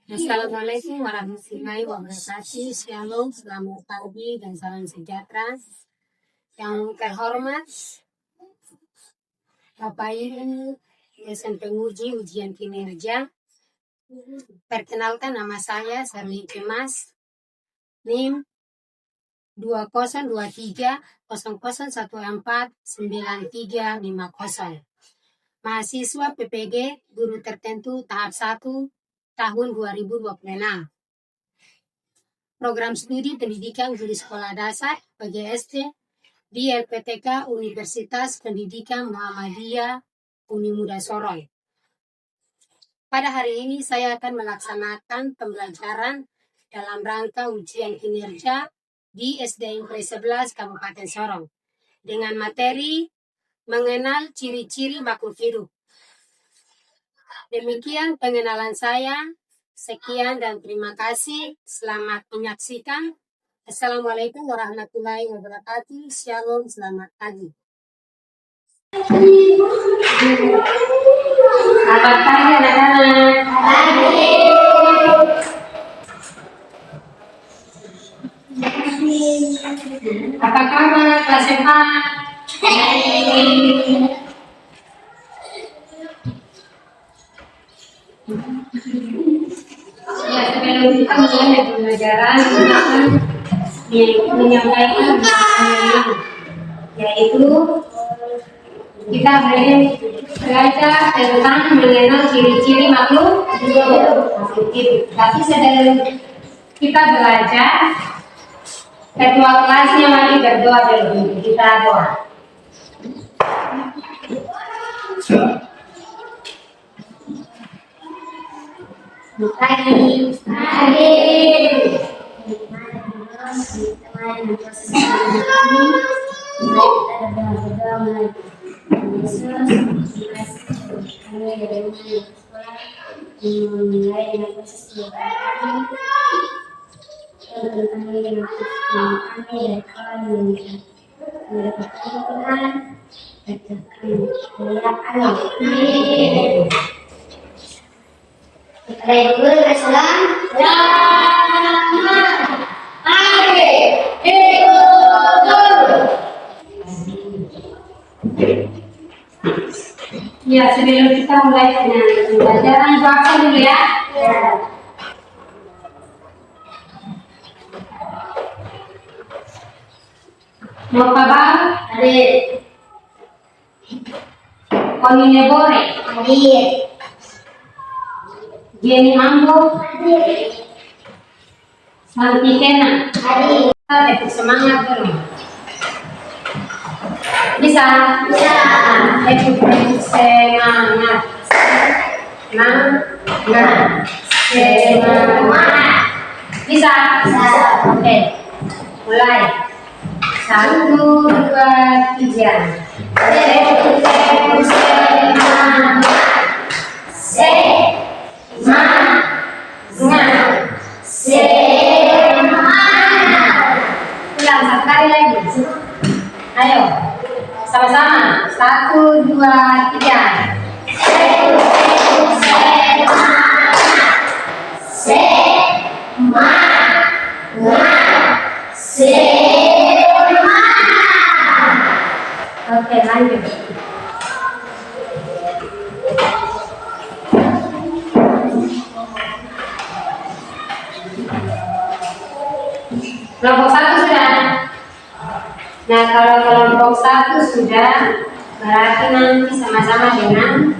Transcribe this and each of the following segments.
Assalamualaikum warahmatullahi wabarakatuh. Shalom, selamat pagi dan salam sejahtera. Yang terhormat Bapak Ibu dosen penguji ujian kinerja. Perkenalkan, nama saya Sarwi Kemas, NIM 202300149350. Mahasiswa PPG Guru Tertentu tahap 1 tahun 2026. Program studi pendidikan guru sekolah dasar PGSD di LPTK Universitas Pendidikan Muhammadiyah Unimuda Sorong. Pada hari ini saya akan melaksanakan pembelajaran dalam rangka ujian kinerja di SD Negeri 11 Kabupaten Sorong dengan materi mengenal ciri-ciri makhluk hidup. Demikian pengenalan saya. Sekian dan terima kasih. Selamat menyaksikan. Assalamualaikum warahmatullahi wabarakatuh. Shalom, selamat pagi. Selamat pagi anak-anak. Apa kabar kelas 4? Ya, sebelum kita mulai pembelajaran, kita akan menyampaikan yaitu kita belajar tentang mengenal ciri-ciri makhluk hidup. Tapi sebelum kita belajar, ketua kelasnya mari berdoa dulu. Kita doa. Pagi. Ya, sebelum kita mulai dengan pembelajaran, doa dulu ya. Mau kabar? Adik. Koni Lebore? Adik. Jenny Ambo? Adik. Santi Kena? Adik. Kita semangat dulu. Bisa? Bisa. Semangat. Semangat. Bisa? Bisa. Oke. Mulai. 1, 2, 3. Ulang sekali lagi. Ayo, sama-sama. 1, 2, 3. Oke, lanjut. Kelompok 1 sudah. Nah, kalau kelompok 1 sudah, berarti nanti sama-sama dengan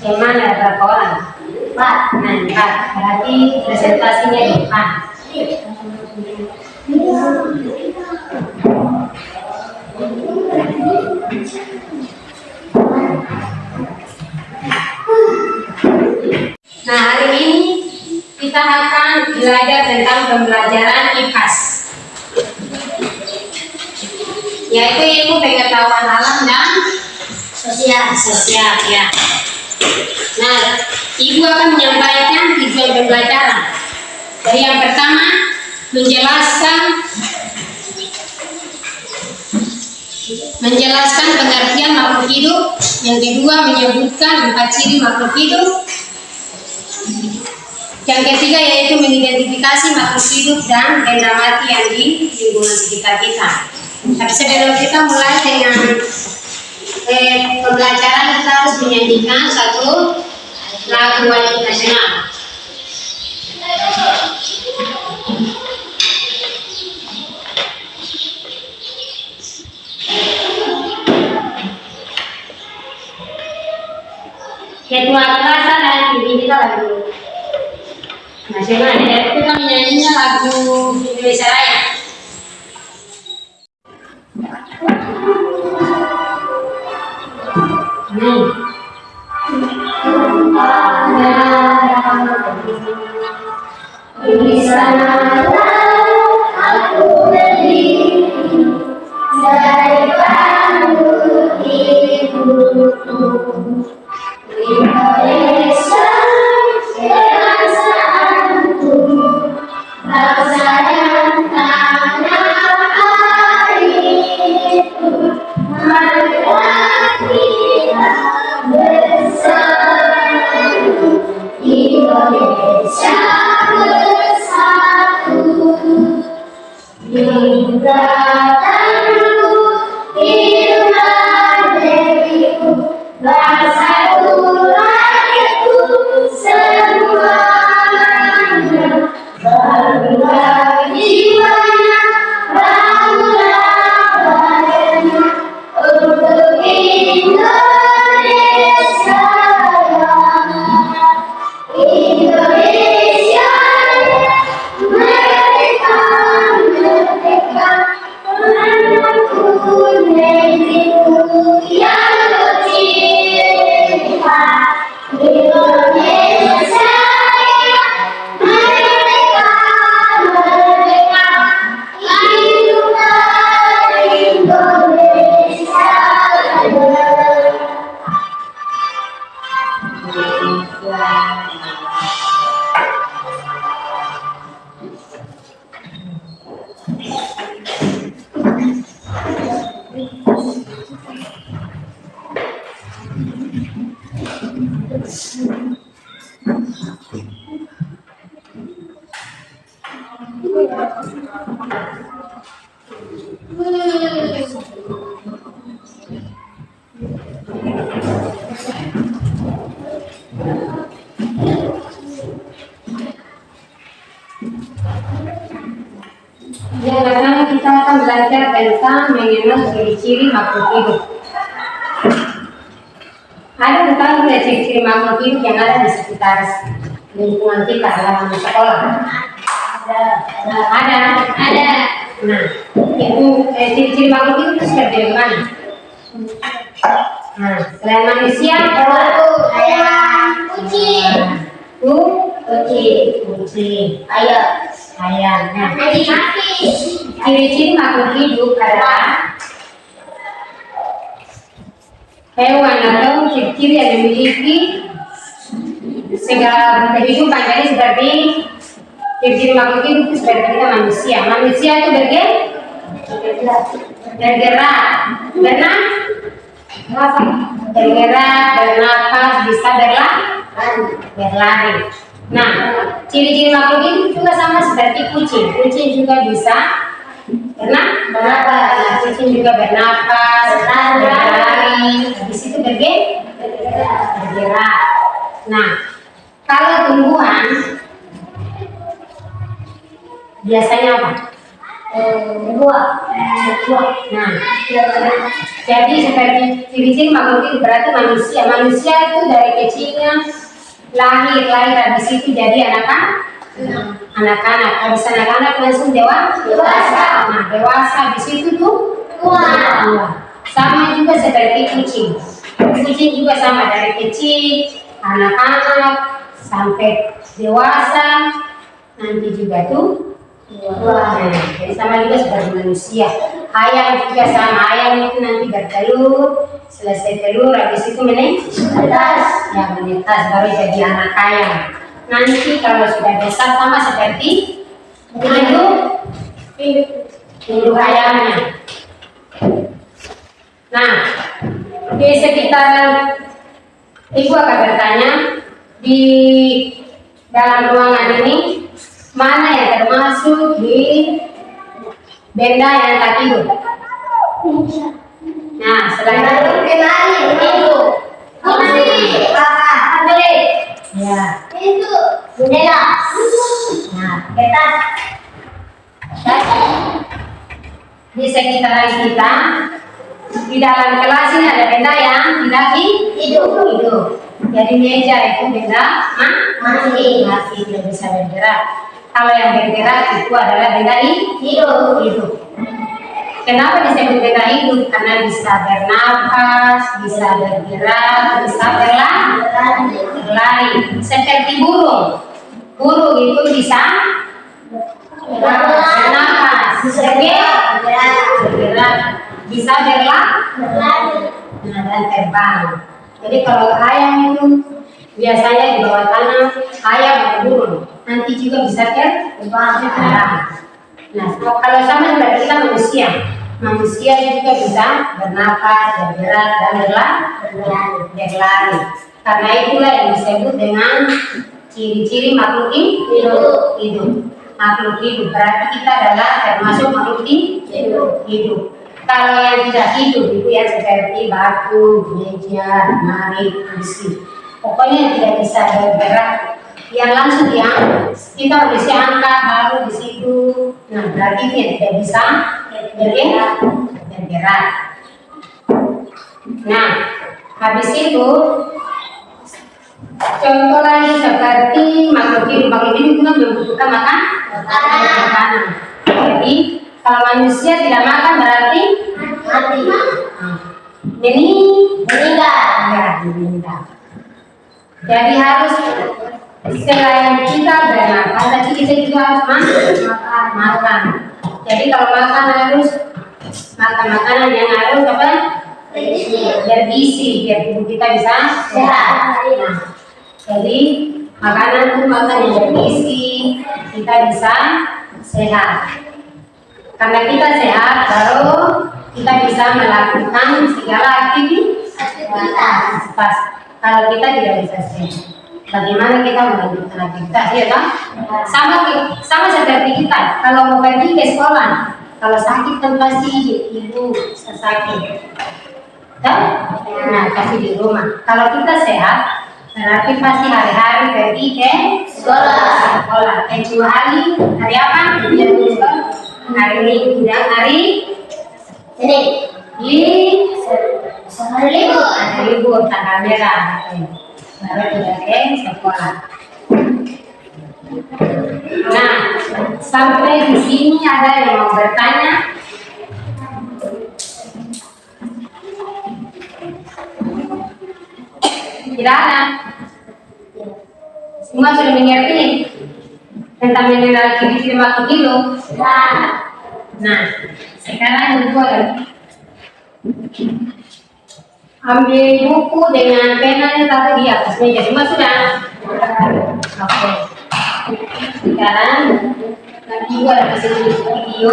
teman ada berapa orang? 4. Nah, 4. Berarti presentasinya di depan. Nah, hari ini kita akan belajar tentang pembelajaran IPAS, yaitu ilmu pengetahuan alam dan sosial ya. Nah, Ibu akan menyampaikan tujuan pembelajaran. Jadi yang pertama menjelaskan pengertian makhluk hidup. Yang kedua menyebutkan 4 ciri makhluk hidup. Yang ketiga yaitu mengidentifikasi makhluk hidup dan benda mati yang di lingkungan sekitar kita. Tapi sebelum kita mulai dengan pembelajaran, kita harus menyanyikan satu lagu wajib nasional. Ketua kelas dan pimpin kita lagu nasional. Jadi kita menyanyinya lagu Indonesia Raya. Di sana aku berdiri dari panggung ibuku. Indonesia bangsaku, bangsa dan tanah airku, marilah kita bersatu, Indonesia bersatu. Ibu-bapakku, firman diriku, bangsaku, rakyatku semuanya, bangunlah jiwanya, bangunlah badannya untuk Indonesia Raya. Indonesia merdeka, merdeka, menanamku negeriku yang tercinta. Indonesia Raya, merdeka, merdeka, hiduplah Indonesia Raya. Yang pertama kita akan belajar tentang mengenal ciri-ciri makhluk hidup. Ada bukan ciri-ciri makhluk hidup yang ada di sekitar lingkungan kita dalam sekolah? Ada. Nah, itu ciri-ciri makhluk hidup itu seperti bagaimana? Nah, selain manusia, ayam, kucing, ayam. Nah, ciri-ciri makhluk hidup adalah hewan atau ciri-ciri yang memiliki segala kehidupan. Jadi seperti ciri-ciri makhluk hidup itu seperti kita manusia. Manusia itu bergerak, bernapas, bisa berlari. Nah, ciri-ciri makhluk hidup juga sama seperti kucing. Kucing juga bisa bernapas, kucing juga bernapas, berlari, habis itu bergerak. Nah, kalau tumbuhan biasanya apa? Buah. Nah, jadi seperti ciri-ciri makhluk hidup berarti manusia. Manusia itu dari kecilnya lahir habis itu jadi anak-anak, habis anak-anak langsung dewasa. Nah, dewasa habis itu tuh tua. Sama juga seperti kucing. Kucing juga sama dari kecil, anak-anak sampai dewasa, nanti juga tuh tua. Jadi sama juga seperti manusia. Ayam juga sama, ayam itu nanti bertelur, selesai telur habis itu menetas, baru jadi anak ayam. Nanti kalau sudah besar sama seperti induk ayamnya. Nah, di sekitar ibu akan bertanya di dalam ruangan ini mana yang termasuk di benda yang tak hidup? Nah, selain itu lemari hidup. Ya. Itu jendela. Nah, kertas. Di sekitaran kita, di dalam kelas ini ada benda yang tidak hidup. Jadi meja itu benda masih tidak bisa bergerak. Kalau yang bergerak itu adalah benda hidup. Kenapa disebut benda hidup? Karena bisa bernafas, bisa bergerak, bisa berlari. Seperti burung. Burung itu bisa bernafas, bergerak, bisa berlari, dan terbang. Jadi kalau ayam itu biasanya di bawah tanah, ayam atau burung. Nanti juga bisa terbang. Nah, kalau sama seperti kita manusia juga bisa bernafas, bergerak, dan berlari. Karena itulah yang disebut dengan ciri-ciri makhluk hidup. Makhluk hidup berarti kita adalah termasuk makhluk hidup. Kalau yang tidak hidup itu ya seperti batu, meja, lemari, kursi. Pokoknya yang tidak bisa bergerak, yang langsung kita bisa angkat baru di situ. Nah, berarti itu yang tidak bisa bergerak. Nah, habis itu contoh lain seperti makhluk hidup itu kan membutuhkan makanan. Jadi kalau manusia tidak makan berarti mati. Meninggal. Jadi harus selain kita bernafas, tapi kita juga harus makan. Jadi kalau makan harus makan makanan yang harus apa? Bergizi biar tubuh kita bisa sehat. Nah, jadi makanan itu makan yang bergizi, kita bisa sehat. Karena kita sehat, baru kita bisa melakukan segala aktivitas. Kalau kita tidak bisa sehat, bagaimana kita melanjutkan aktivitas? Ya kan? Sama seperti kita. Kalau mau pergi ke sekolah, kalau sakit kan pasti ibu sakit. Nah, kasih di rumah. Kalau kita sehat, berarti pasti hari-hari pergi ke sekolah. Kecuali hari apa? Hari Minggu dan hari libur tanggal merah. Baru tidak ke sekolah. Nah, sampai di sini ada yang mau bertanya? Tidak ada. Semua sudah mengerti tentang mineral ciri-ciri makhluk hidup. Nah, sekarang yang kedua ambil buku dengan pena yang taruh di atas meja. Semua sudah? Oke. Sekarang lagi buat video.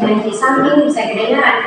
Yang di samping bisa kedengaran.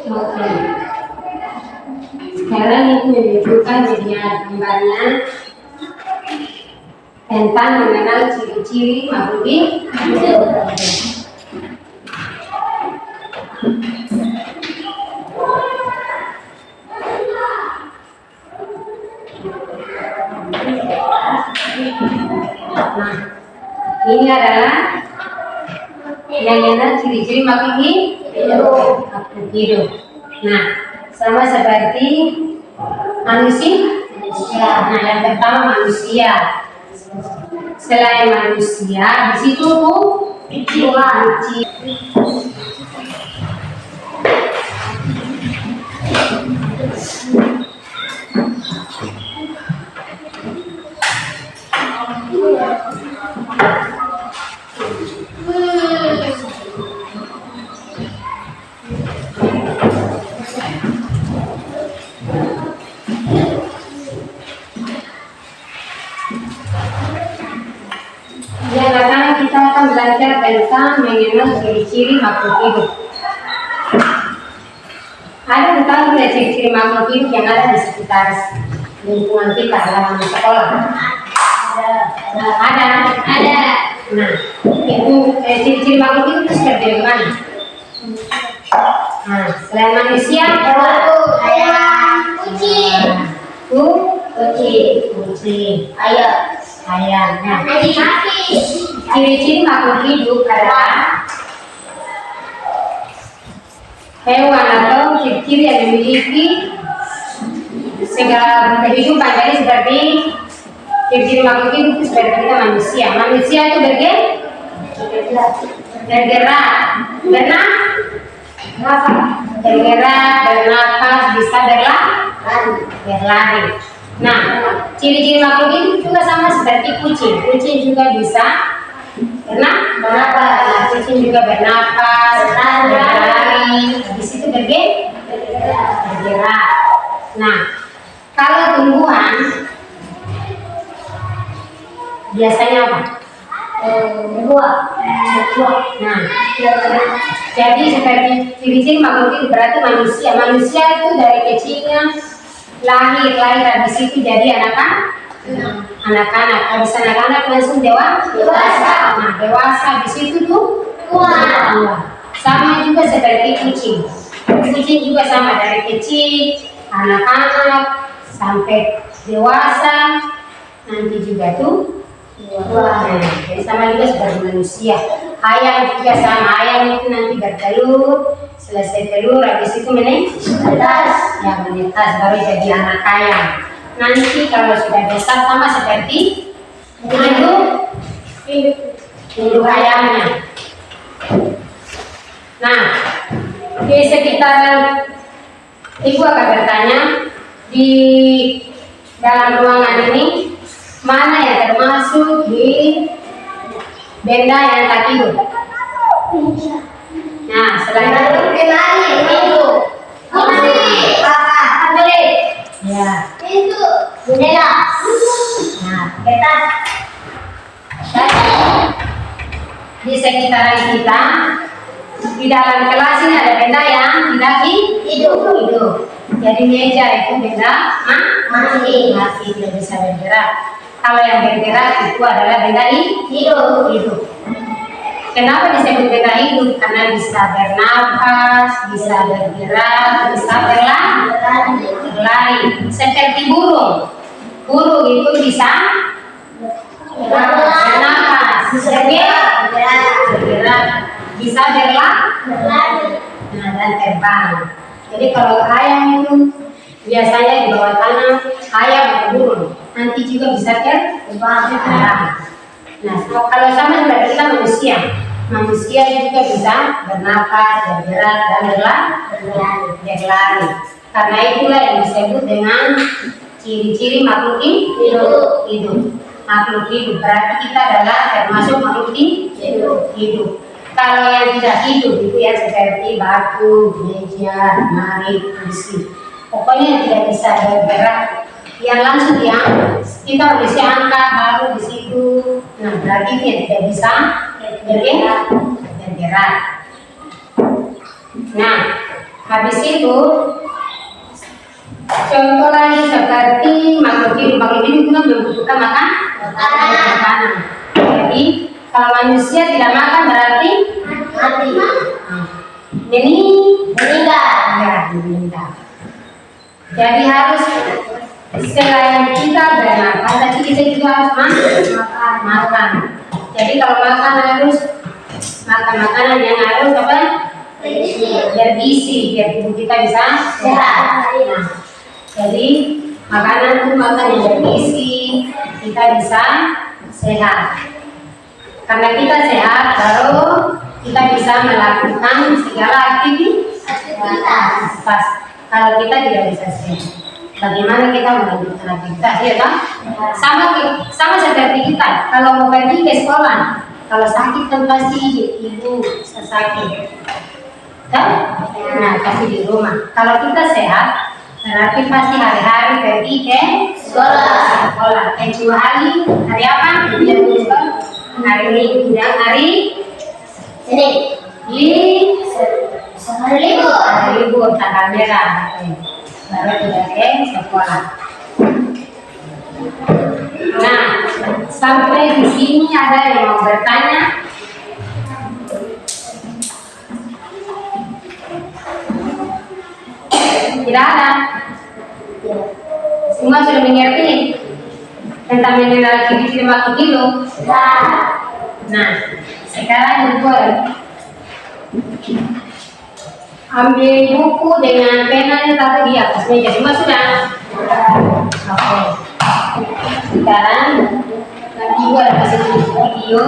Oke. Sekarang itu menunjukkan jadinya gambarnya tentang mengenal ciri-ciri makhluk hidup. Nah, ini adalah yang mengenal ciri-ciri makhluk hidup. Nah, sama seperti manusia. Nah, yang pertama manusia. Selain manusia, di situ yang akan kita akan belajar tentang mengenal ciri-ciri makhluk hidup. Ada tentang ciri-ciri makhluk hidup yang ada di sekitar lingkungan kita dalam sekolah. Ada. Nah, itu ciri-ciri makhluk hidup itu seperti bagaimana? Nah, selain manusia, kucing, ayam. Nah, ciri-ciri makhluk hidup adalah hewan atau ciri-ciri yang memiliki segala kehidupan. Jadi seperti ciri-ciri makhluk hidup itu seperti kita manusia. Manusia itu bergerak, bernafas, bisa berlari. Nah, ciri-ciri makhluk hidup juga sama seperti kucing. Kucing juga bisa bernafas. Kucing juga bernafas, berlari. Di situ bergerak. Nah, kalau tumbuhan biasanya apa? Buah. Nah, jadi seperti ciri-ciri makhluk hidup berarti manusia. Manusia itu dari kecilnya lahir habis itu jadi anak-anak, habis anak-anak langsung dewasa. Nah, dewasa habis itu tuh tua. Sama juga seperti kucing. Kucing juga sama dari kecil, anak-anak sampai dewasa, nanti juga tuh tua. Jadi sama juga seperti manusia. Ayam juga sama, ayam itu nanti bertelur, selesai telur habis itu menetas, baru jadi anak ayam. Nanti kalau sudah besar sama seperti induk ayamnya. Nah, di sekitaran ibu akan bertanya di dalam ruangan ini mana yang termasuk di benda yang tak hidup? Nah, selain itu itu jendela. Nah, kertas. Di sekitaran kita di dalam kelas ini ada benda yang tidak hidup. Jadi meja itu benda mati, tidak bisa bergerak. Kalau yang bergerak itu adalah benda hidup. Kenapa disebut benda hidup? Karena bisa bernafas, bisa bergerak, bisa berlari. Seperti burung. Burung itu bisa bernafas, bergerak, bisa berlari, dan terbang. Jadi kalau ayam itu biasanya di bawah tanah, ayam atau burung. Nanti juga bisa terbang. Nah, kalau sama seperti kita manusia juga bisa bernafas, bergerak, dan berlari. Karena itulah yang disebut dengan ciri-ciri makhluk hidup. Makhluk hidup berarti kita adalah termasuk makhluk hidup. Kalau yang tidak hidup itu yang seperti batu, meja, lemari, kursi. Pokoknya tidak bisa bergerak. Yang langsung kita bisa angkat baru di situ. Nah, berarti dia tidak bisa bergerak. Nah, Habis itu contoh lagi seperti makhluk hidup juga membutuhkan makanan. Jadi kalau manusia tidak makan berarti mati. Meninggal. Jadi harus selain kita bermakan, tapi kita juga harus makan. Jadi kalau makan harus makan makanan yang harus apa? Bergizi, biar tubuh kita bisa sehat. Nah, jadi makanan itu makan yang bergizi, kita bisa sehat. Karena kita sehat, baru kita bisa melakukan segala aktivitas. Kalau kita tidak bisa sehat, bagaimana kita melanjutkan aktivitas, ya kan? Sama seperti kita, kalau mau pergi ke sekolah, kalau sakit kan pasti ibu sakit, kan? Nah, pasti di rumah. Kalau kita sehat, berarti pasti hari-hari pergi ke sekolah. Kecuali hari apa? Hari Minggu dan hari libur tanggal merah, baru tidak ke sekolah. Nah, sampai di sini ada yang mau bertanya? Tidak ada. Semua sudah mengerti tentang mineral ciri-ciri makhluk hidup? Nah, sekarang ambil buku dengan pena yang taruh di atas meja. Semua sudah? Oke. Sekarang nanti gua ada kasih video.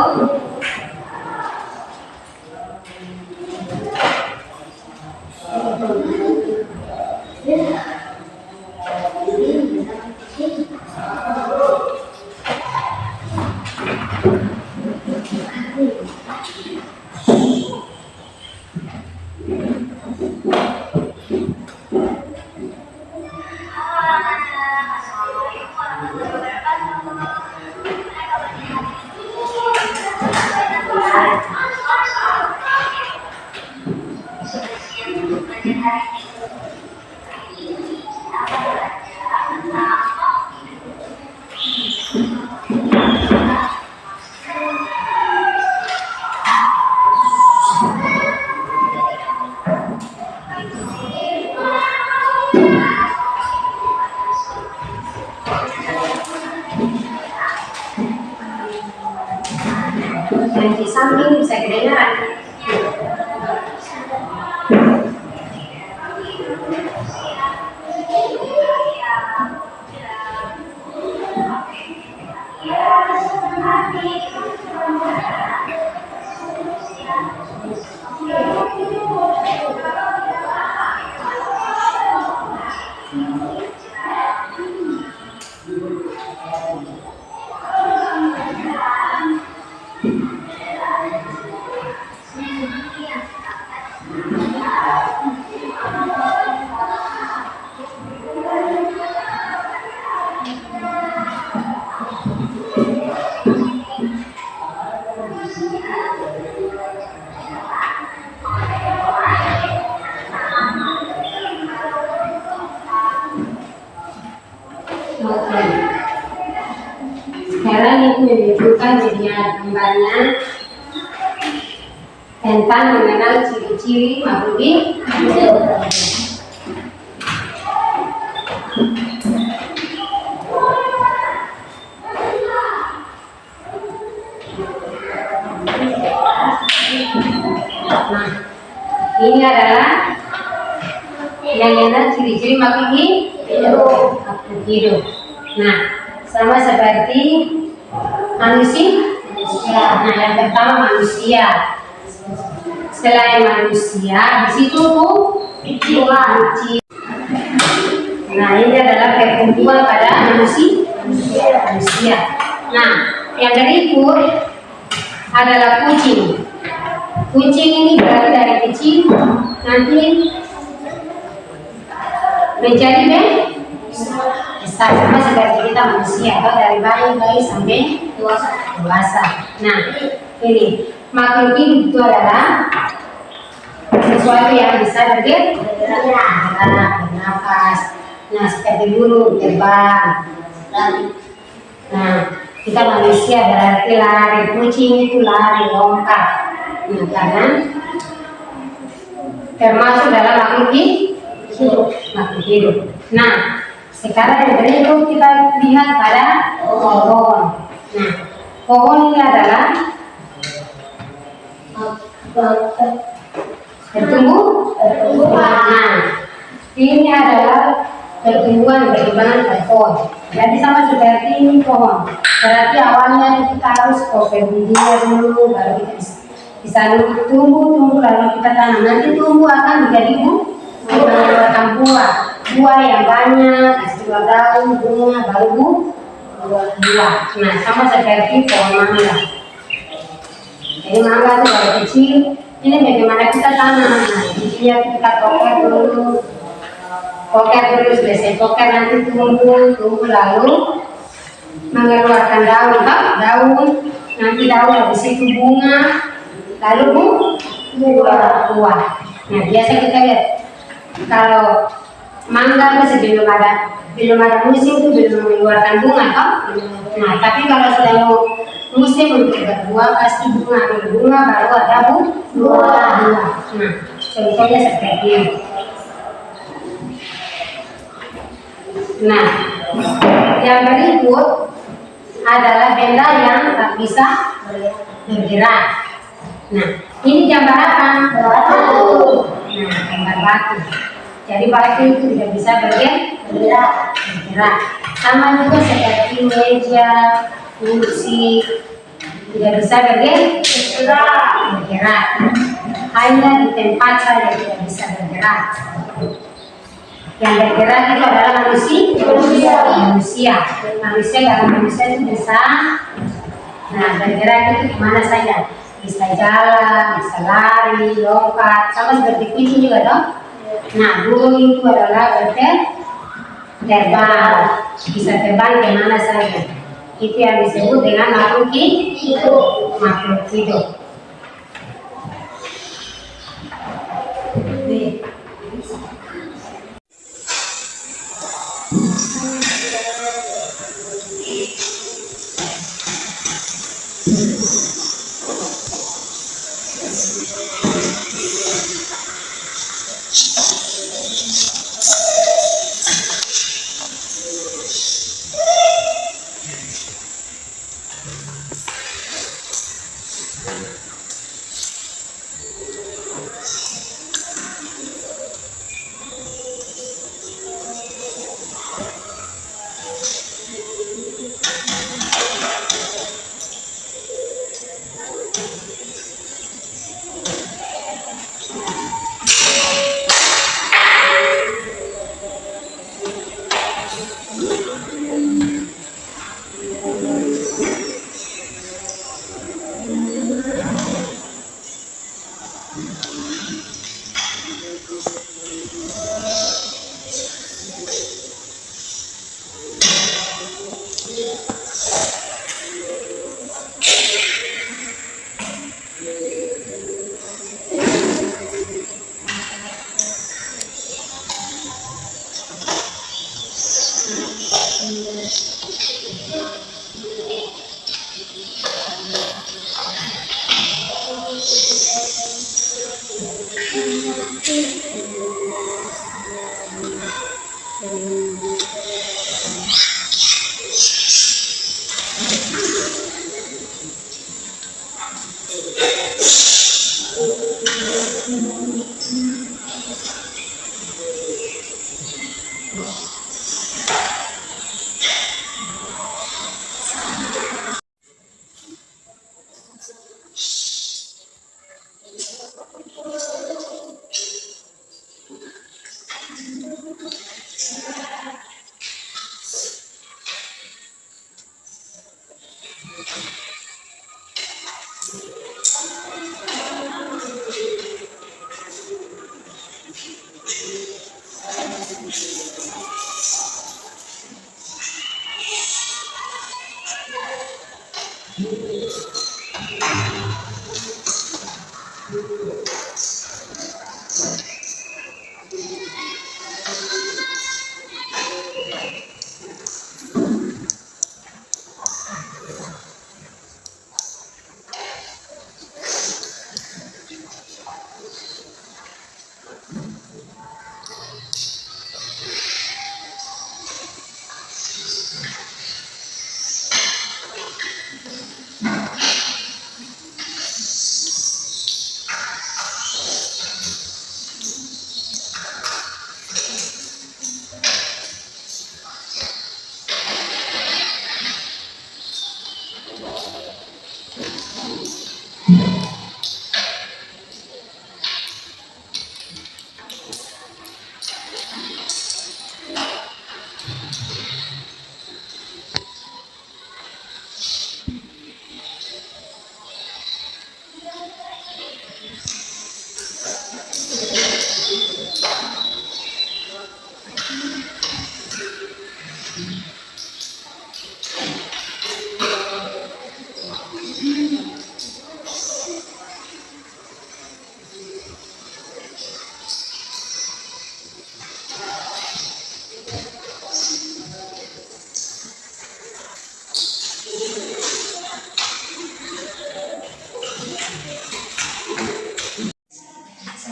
Yang di samping bisa kedengaran. Sekarang itu menunjukkan media gambarnya tentang mengenal ciri-ciri makhluk hidup. Nah, ini adalah yang mengenal ciri-ciri makhluk hidup. Nah, sama seperti manusia. Nah, yang pertama manusia. Selain manusia, di situ kucing. Nah, ini adalah perkumpulan pada manusia. Nah, yang berikut adalah kucing. Kucing ini berarti dari kecil nanti menjadi besar, sama seperti kita manusia, atau dari bayi sampai dewasa. Nah, ini makhluk hidup itu adalah sesuatu yang bisa bergerak, bernafas. Nah, seperti burung terbang. Nah, kita manusia berarti lari, kucing itu lari, lompat. Nah, karena termasuk dalam makhluk hidup. Nah, sekarang yang berikut kita lihat pada pohon. Nah, pohon ini adalah bertumbuh. Nah, ini adalah perkembangan pohon. Jadi sama seperti ini pohon. Berarti awalnya kita harus dia dulu, baru kita bisa tumbuh lalu kita tanam. Nanti tumbuh akan menjadi mengeluarkan buah yang banyak, kasih daun, bunga, baru buah. Nah, sama seperti pohon mangga. Jadi mangga itu dari kecil. Ini bagaimana kita tanam. Nah, dia kita poker dulu, selesai poker nanti tumbuh lalu mengeluarkan daun, nanti daun habis itu bunga, lalu buah. Nah, biasa kita lihat kalau mangga itu belum ada musim itu belum mengeluarkan bunga kan? Nah, tapi kalau sudah musim untuk berbuah pasti bunga baru ada buah. Nah, contohnya seperti ini. Nah, yang berikut adalah benda yang tak bisa bergerak. Nah, ini gambar apa? Batu. Nah, gambar batu. Jadi batu itu tidak bisa bergerak. Sama juga seperti meja, kursi, tidak bisa bergerak. Hanya di tempat saja tidak bisa bergerak. Yang bergerak itu adalah manusia. Kalau manusia itu bisa, nah bergerak itu kemana saja, bisa jalan, bisa lari, lompat, sama seperti kucing juga dong. Nah, burung itu adalah terbang, bisa terbang kemana saja. Itu yang disebut dengan makhluk hidup.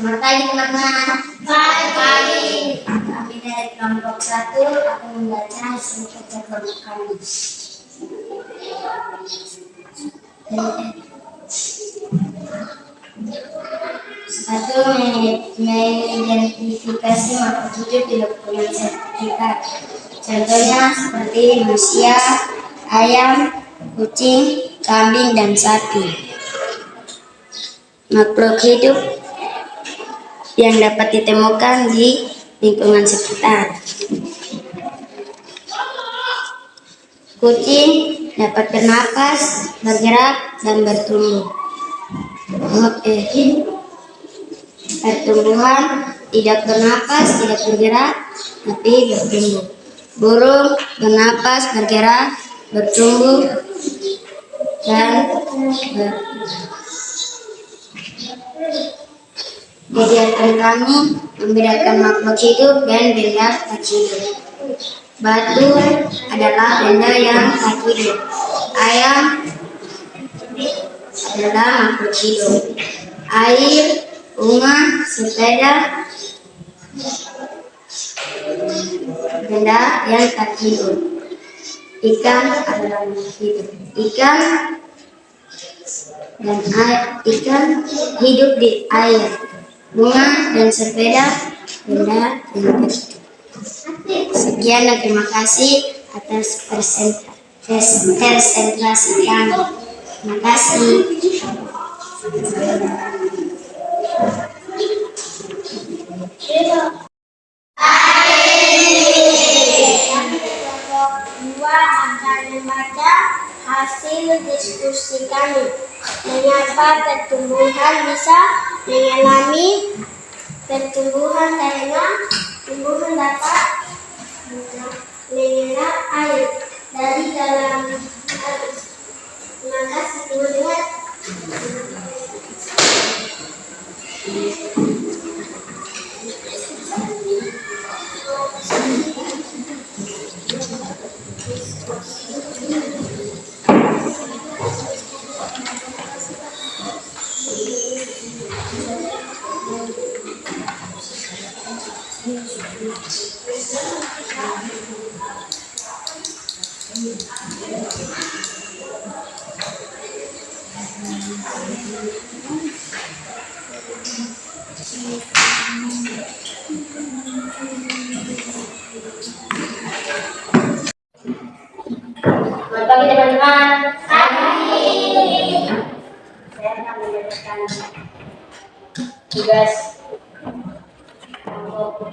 Selamat pagi teman-teman. Pagi. Kami dari kelompok 1 akan membaca hasil kerja kelompok kami. Satu, mengidentifikasi makhluk hidup di lingkungan sekitar. Contohnya seperti manusia, ayam, kucing, kambing, dan sapi. Makhluk hidup yang dapat ditemukan di lingkungan sekitar. Kucing dapat bernapas, bergerak, dan bertumbuh. Pertumbuhan tidak bernapas, tidak bergerak, tapi bertumbuh. Burung bernapas, bergerak, bertumbuh, dan kegiatan kami membedakan makhluk hidup dan benda tak hidup. Batu adalah benda yang tak hidup. Ayam adalah makhluk hidup. Air, bunga, sepeda, benda yang tak hidup. Ikan adalah makhluk hidup. Ikan hidup di air. Bunga dan sepeda benda yang tak hidup. Sekian dan terima kasih atas presentasi kami. Terima kasih. Dua akan membaca hasil diskusi kami. Mengapa pertumbuhan bisa mengalami pertumbuhan karena tumbuhan dapat menyerap air dari dalam air. Terima kasih teman-teman. Selamat pagi teman-teman. Pagi. Saya akan menyampaikan tugas kelompok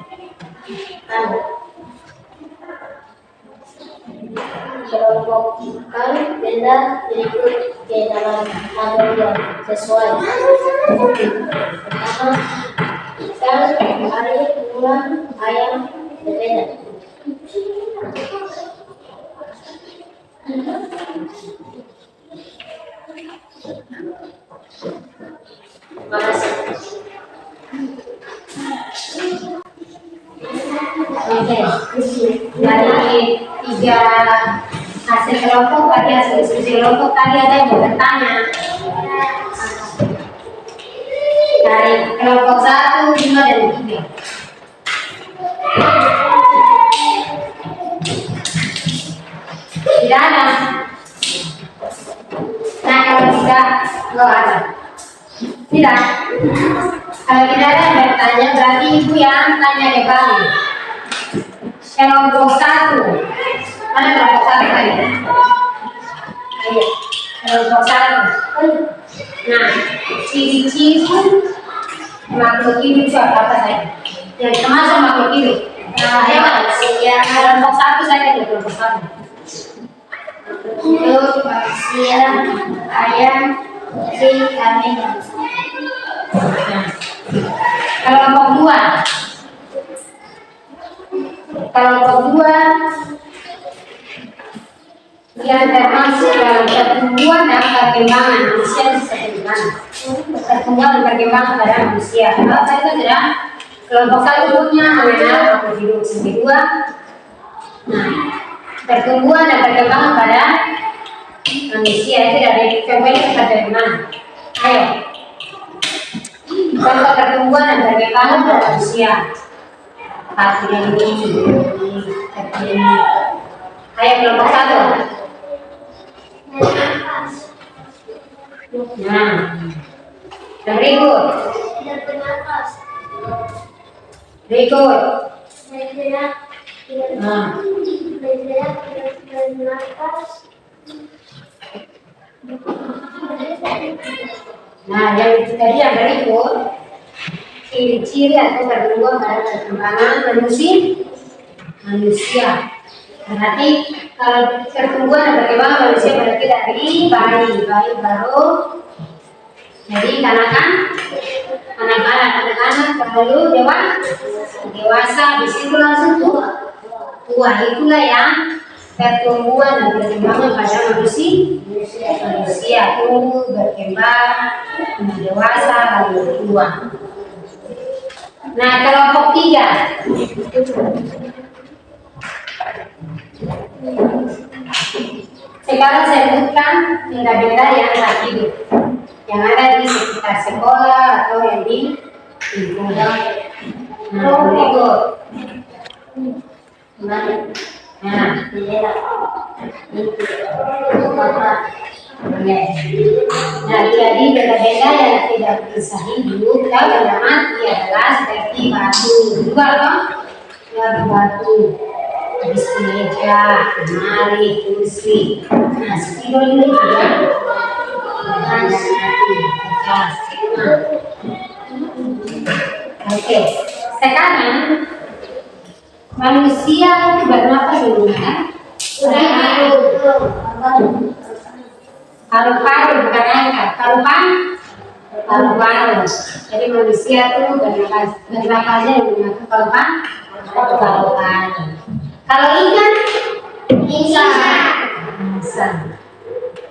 kelompokkan benda berikut ke dalam tabel sesuai. Pertama, ikan, air, bunga, ayam, sepeda. Terima kasih. Oke, dari 3 hasil kelompok tadi, hasil diskusi kelompok tadi ada yang mau bertanya. Dari kelompok 1, 2, dan 3. Tidak ada. Nah, kalau tidak, nggak ada. Tidak. Kalau tidak ada yang bertanya, berarti ibu yang tanya kembali. Kelompok 1. Mana kelompok 1 tadi? Ayo, kelompok 1. Nah, ciri-ciri makhluk hidup itu apa saja? Yang termasuk makhluk hidup. Nah, hewan. Ya, kelompok 1 saja di kelompok 1. Hidup, manusia, ayam, kucing, kambing. Nah, kelompok 2. Kelompok 2 yang termasuk dalam pertumbuhan dan perkembangan manusia itu seperti mana? Pertumbuhan dan perkembangan pada manusia. Kalau saya itu sudah kelompok 1 punya mengenal makhluk hidup. Yang kedua, nah, pertumbuhan dan perkembangan pada manusia itu dari contohnya seperti mana? Ayo, contoh pertumbuhan dan perkembangan pada manusia. Hati ini. Ayo kelompok 1. Nah, yang berikut. Berikut. Nah, yang tadi yang berikut ciri-ciri atau pertumbuhan pada perkembangan manusia. Berarti kalau pertumbuhan dan perkembangan manusia berarti dari bayi baru, jadi anak-anak lalu dewasa, di situ langsung tua. Itulah yang pertumbuhan dan perkembangan pada manusia tumbuh, berkembang, dewasa, lalu tua. Nah, kelompok 3. Sekarang saya sebutkan benda-benda yang tak hidup yang ada di sekitar sekolah atau yang di lingkungan. Nah, berikut. Nah, jadi benda-benda yang tidak bisa hidup atau yang mati adalah seperti batu, juga toh? Batu, meja, lemari, kursi. Nah, spidol ini juga Oke, sekarang manusia itu bernapas dulu kan? Paru-paru bukan angkat, paru-paru. Jadi manusia itu bernapasnya menggunakan paru-paru. Kalau ikan, insang.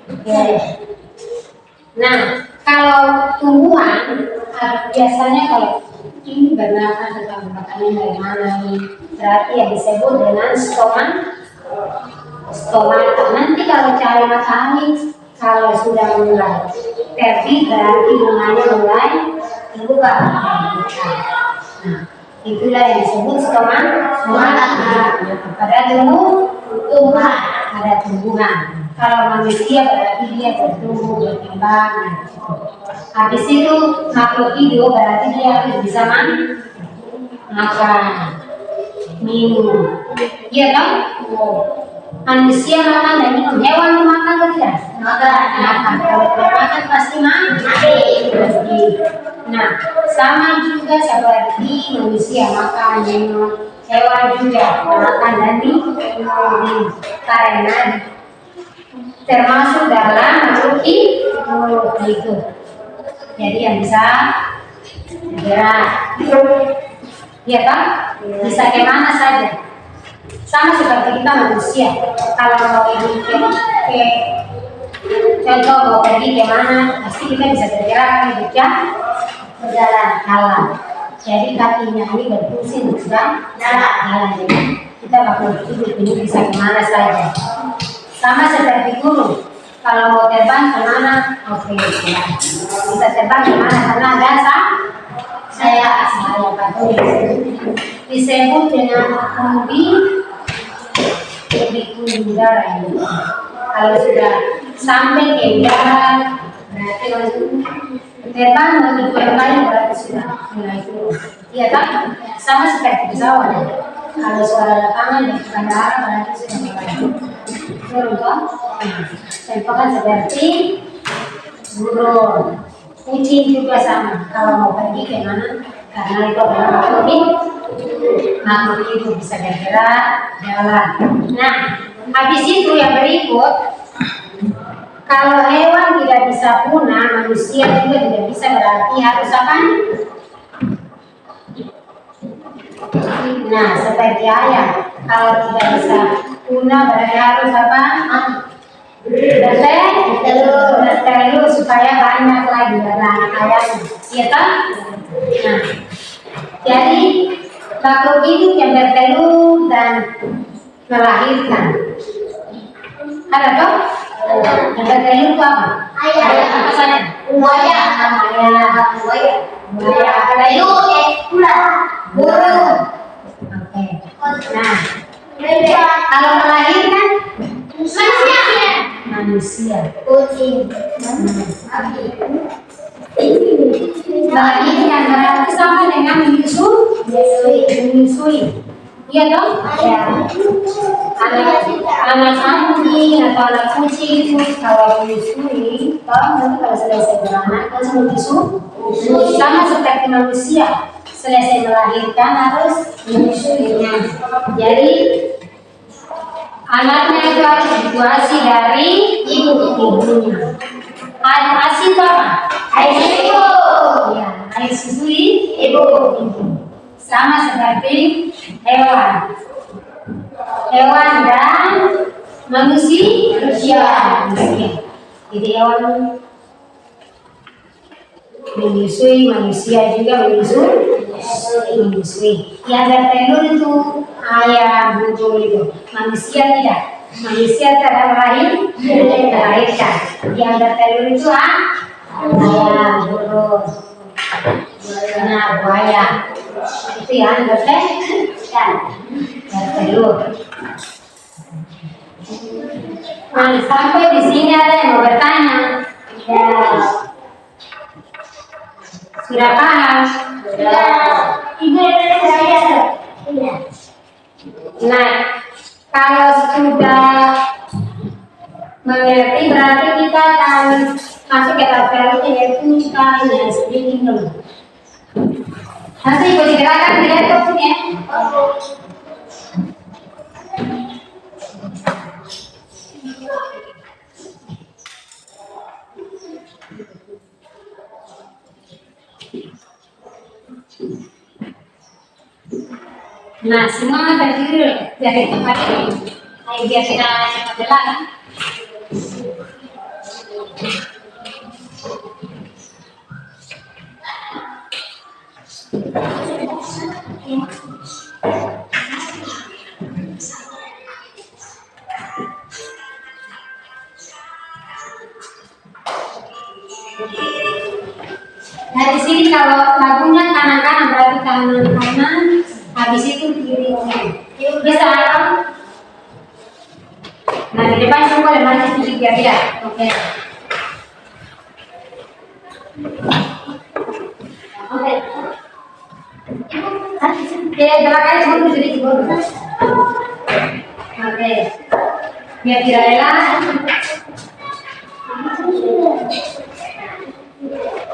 Oke. Nah, kalau tumbuhan biasanya kalau ini bernapas tentang makannya dari mana nih? Berarti yang disebut dengan stomata. Nanti kalau cari matahari, kalau sudah mulai terbit berarti bunganya mulai terbuka. Nah, itulah yang disebut stomata. Pada tumbuhan ada tumbuhan. Kalau manusia berarti dia bertumbuh, berkembang. Habis itu makhluk hidup berarti dia harus bisa makan, minum. Iya kan? Manusia makan dan minum. Hewan makan atau tidak? Makan. Kalau tidak makan pasti mati. Nah, sama juga seperti manusia makan, minum. Hewan juga makan dan minum. Karena termasuk dalam makhluk itu. Jadi yang bisa bergerak, ya kan? Bisa kemana saja. Sama seperti kita manusia. Kalau mau contoh mau pergi kemana, pasti kita bisa bergerak, berjalan, jalan. Jadi kakinya ini berfungsi untuk jalan. Jadi kita bakal hidup ini bisa kemana saja. Sama seperti burung. Kalau mau terbang kemana? Oke, bisa terbang kemana? Karena ada saya patung disebut dengan umbi udara ini. Kalau sudah sampai ke udara, berarti langsung terbang untuk kembali berarti sudah mulai turun. Iya kan? Sama seperti pesawat. Kalau suara lapangan dan bandara berarti sudah mulai turun kan? Contohnya seperti burung, kucing juga sama. Kalau mau pergi ke mana? Karena itu adalah makhluk hidup bisa bergerak, jalan. Nah, habis itu yang berikut, kalau hewan tidak bisa punah, manusia juga tidak bisa, berarti harus apa? Nah, seperti ayam, kalau tidak bisa punah berarti harus apa? Bertelur supaya banyak lagi anak ayam. Iya kan? Nah, jadi makhluk hidup yang bertelur dan melahirkan. Ada toh? Yang bertelur itu apa? Ayam. Apa saja? Buaya. Burung. Oke. Nah, kalau melahirkan manusia. Kucing. Ini yang berarti sama dengan menyusui. Iya dong? Ya. Anak anjing atau anak kucing itu kalau menyusui, nanti kalau selesai beranak langsung menyusui. Sama seperti manusia, selesai melahirkan harus menyusuinya. Jadi anaknya itu harus dituasi dari ibunya. Air ASI itu apa? Air susu. Ya, air susu ibu. Sama seperti hewan dan manusia. Jadi hewan menyusui, manusia juga menyusui. Yang bertelur itu ayam, burung itu. Manusia tidak. Manusia tidak melahirkan. Yang bertelur itu ayam, burung, buaya. Itu yang bertelur. Nah, sampai di sini ada yang mau bertanya. Ya. Sudah paham? Sudah. Ibu yang saya. Nah, kalau sudah mengerti berarti kita akan masuk ke tahap selanjutnya, yaitu kita speaking dulu. Nanti ibu digerakkan di laptop ya. Nah, semua berdiri dari tempat ini. Ayo biar kita jalan. Nah, di sini kalau lagunya kanan-kanan berarti kanan-kanan, habis itu kiri. Bisa? Nah, di depan semua boleh maju sedikit biar tidak. Oke. Oke. Ya, gerakannya mundur sedikit mundur. Oke. Biar tidak lelah.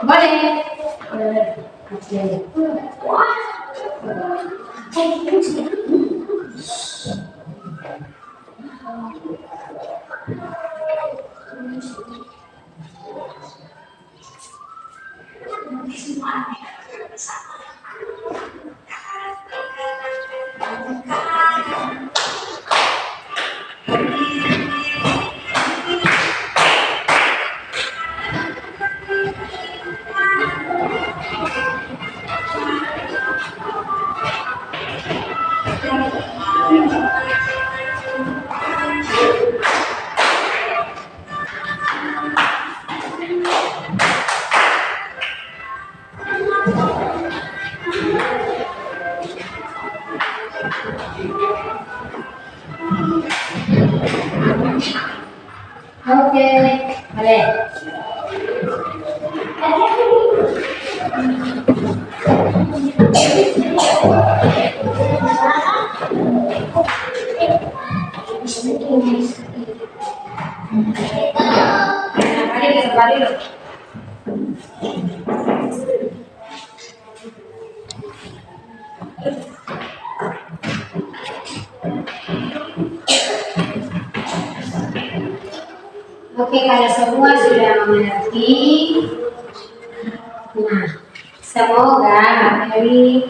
Boleh. Oke. Oke, boleh. Kembali. Oke, kalau semua sudah mengerti, nah, semoga materi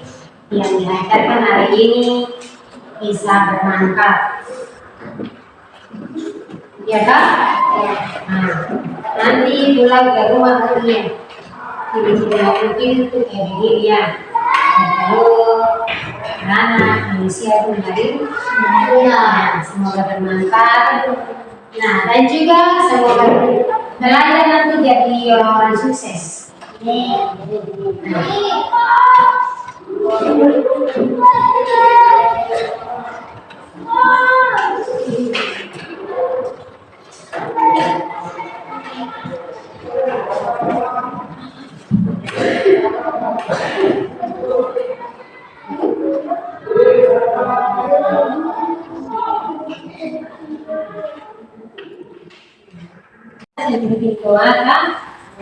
yang diajarkan hari ini bisa bermanfaat. Ya kan? Nah, nanti pulang ke rumah kalian, tidak mungkin itu kayak begini ya. Lalu, anak manusia pun dari semoga bermanfaat. Nah, dan juga semoga belajar nanti jadi orang-orang sukses.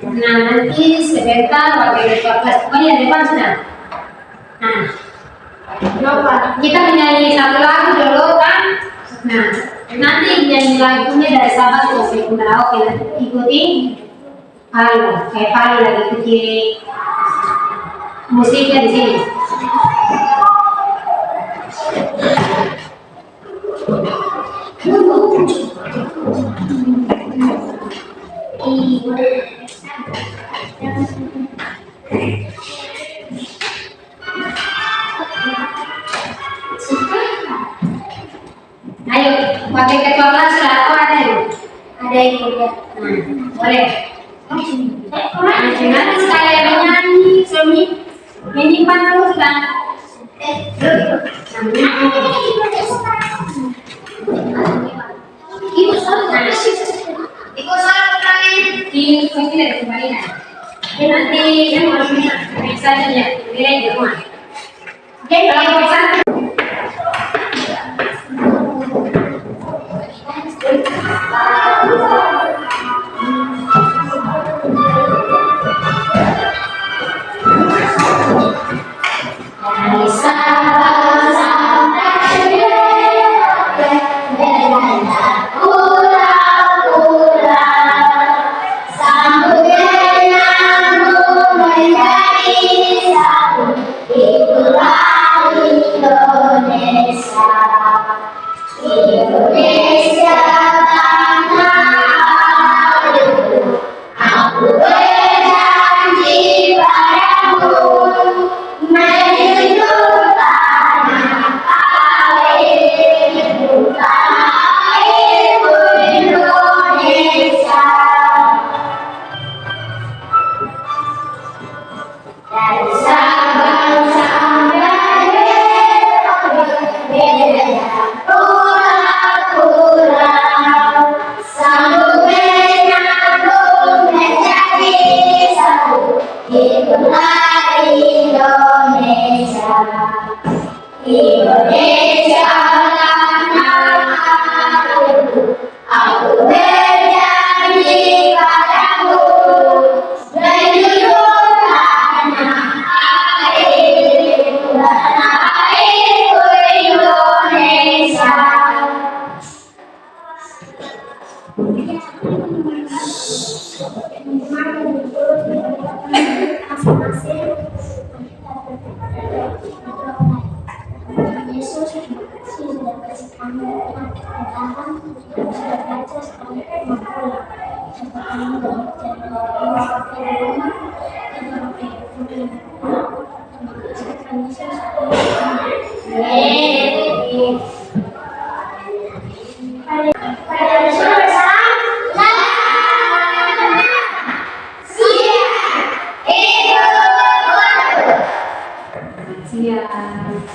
Nah, nanti sebentar waktu 14 pokoknya depan sudah. Nah, kita menyanyi satu lagu dulu kan. Nah, nanti nyanyi lagunya dari sahabat sampai karaoke. Nanti ikuti palu, kayak palu lagi ikuti musiknya di sini. Ayo, pakai ketua kelas lah, atau ada yang? Ada yang boleh. Boleh. Nanti sekalian menyanyi, suami menyimpan terus kan? Ibu soalnya, ikut soal pertanyaan di sini dari kembalian. Nanti yang harus bisa saja nilai di rumah. Oke, kalau bisa.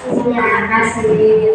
Terima kasih.